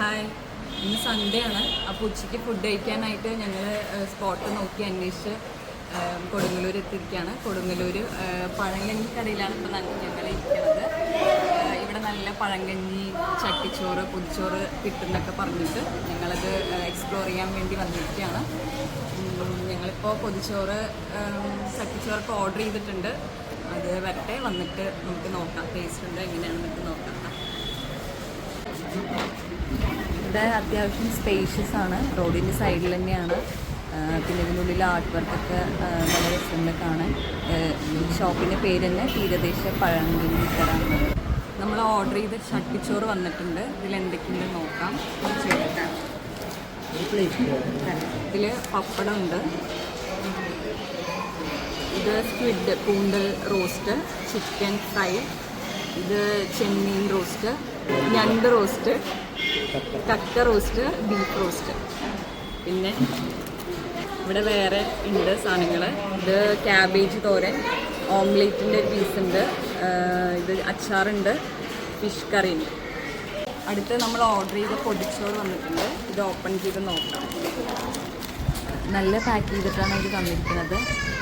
Hi, ഇന്ന് Sunday ആണ്. അപ്പോൾ ഉച്ചയ്ക്ക് ഫുഡ് കഴിക്കാനായിട്ട് ഞങ്ങൾ സ്പോട്ട് നോക്കി അന്വേഷിച്ച് കൊടുങ്ങല്ലൂർ എത്തിയിരിക്കുകയാണ്. കൊടുങ്ങല്ലൂർ പഴങ്കഞ്ഞി കടയിലാണ് ഇപ്പോൾ ഞങ്ങൾ ഇരിക്കുന്നത്. ഇവിടെ നല്ല പഴങ്കഞ്ഞി, ചട്ടിച്ചോറ്, പൊതിച്ചോറ് കിട്ടുന്നൊക്കെ പറഞ്ഞിട്ട് ഞങ്ങളത് എക്സ്പ്ലോർ ചെയ്യാൻ വേണ്ടി വന്നിരിക്കുകയാണ്. ഞങ്ങളിപ്പോൾ പൊതിച്ചോറ്, ചട്ടിച്ചോറൊക്കെ ഓർഡർ ചെയ്തിട്ടുണ്ട്. അത് വരട്ടെ, വന്നിട്ട് നമുക്ക് നോക്കാം ടേസ്റ്റ് ഉണ്ട് എങ്ങനെയാണെന്നൊക്കെ നോക്കാം. ഇവിടെ അത്യാവശ്യം സ്പേഷ്യസ് ആണ്, റോഡിൻ്റെ സൈഡിൽ തന്നെയാണ്. പിന്നെ ഇതിനുള്ളിൽ ആർട്ട് വർക്കൊക്കെ നല്ല രസമുണ്ട് കാണാൻ. ഷോപ്പിൻ്റെ പേര് തന്നെ തീരദേശ പഴങ്കഞ്ഞി കട. നമ്മൾ ഓർഡർ ചെയ്ത ചട്ടിച്ചോറ് വന്നിട്ടുണ്ട്. ഇതിലെന്തൊക്കെയുണ്ട് നോക്കാം. ഇതിൽ പപ്പടമുണ്ട്, ഇത് സ്ക്വിഡ് കൂന്തൽ റോസ്റ്റ്, ചിക്കൻ ഫ്രൈ, ഇത് ചെമ്മീൻ റോസ്റ്റ്, ഞണ്ട് റോസ്റ്റ്, കക്ക റോസ്റ്റ്, ബീഫ് റോസ്റ്റ്. പിന്നെ ഇവിടെ വേറെ ഉണ്ട് സാധനങ്ങൾ. ഇത് ക്യാബേജ് തോരൻ, ഓംലേറ്റിൻ്റെ ഒരു പീസുണ്ട്, ഇത് അച്ചാറുണ്ട്, ഫിഷ് കറി ഉണ്ട്. അടുത്ത് നമ്മൾ ഓർഡർ ചെയ്ത പൊതിച്ചോറ് വന്നിട്ടുണ്ട്. ഇത് ഓപ്പൺ ചെയ്ത് നോക്കാം. നല്ല പാക്ക് ചെയ്തിട്ടാണ് ഇത് തന്നിരിക്കുന്നത്.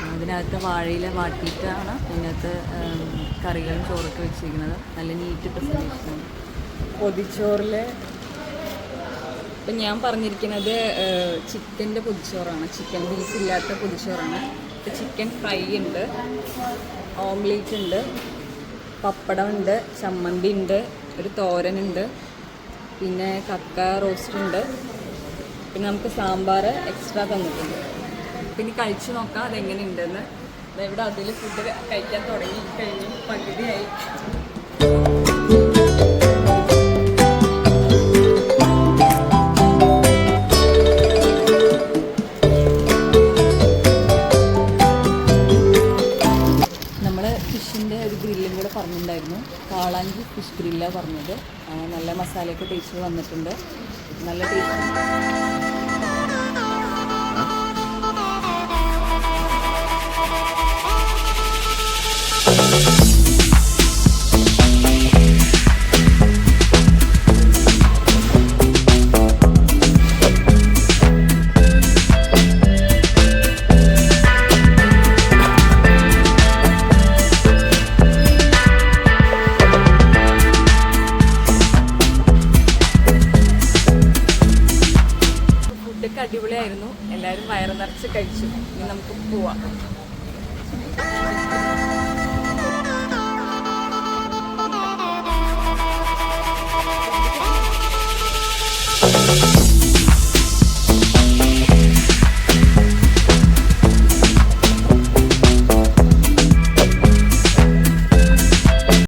അതിനകത്ത് വാഴയില വാട്ടിയിട്ടാണ് ഇതിനകത്ത് കറികളും ചോറൊക്കെ വെച്ചിരിക്കുന്നത്. നല്ല നീറ്റ് പ്രസൻറ്റേഷനാണ്. പൊതിച്ചോറിൽ ഇപ്പം ഞാൻ പറഞ്ഞിരിക്കുന്നത് ചിക്കൻ്റെ പൊതിച്ചോറാണ്. ചിക്കൻ ബീഫ് ഇല്ലാത്ത പൊതിച്ചോറാണ്. ഇപ്പം ചിക്കൻ ഫ്രൈ ഉണ്ട്, ഓംലേറ്റ് ഉണ്ട്, പപ്പടം ഉണ്ട്, ചമ്മന്തി ഉണ്ട്, ഒരു തോരനുണ്ട്, പിന്നെ കക്ക റോസ്റ്റ് ഉണ്ട്, പിന്നെ നമുക്ക് സാമ്പാർ എക്സ്ട്രാ തന്നിട്ടുണ്ട്. പിന്നെ കഴിച്ച് നോക്കാം അതെങ്ങനെയുണ്ടെന്ന്. ഇവിടെ അതിൽ ഫുഡ് കഴിക്കാൻ തുടങ്ങി കഴിഞ്ഞു, പകുതിയായി. നമ്മൾ ഫിഷിൻ്റെ ഒരു ഗ്രില്ലും കൂടെ പറഞ്ഞിട്ടുണ്ടായിരുന്നു. കാളാഞ്ചി ഫിഷ് ഗ്രില്ലാണ് പറഞ്ഞത്. നല്ല മസാലയൊക്കെ ടേസ്റ്റ് വന്നിട്ടുണ്ട്, നല്ല ടേസ്റ്റ്. ഫുഡൊക്കെ അടിപൊളിയായിരുന്നു. എല്ലാവരും വയറ് നിറച്ച് കഴിച്ചു. ഇനി നമുക്ക് പോവാം.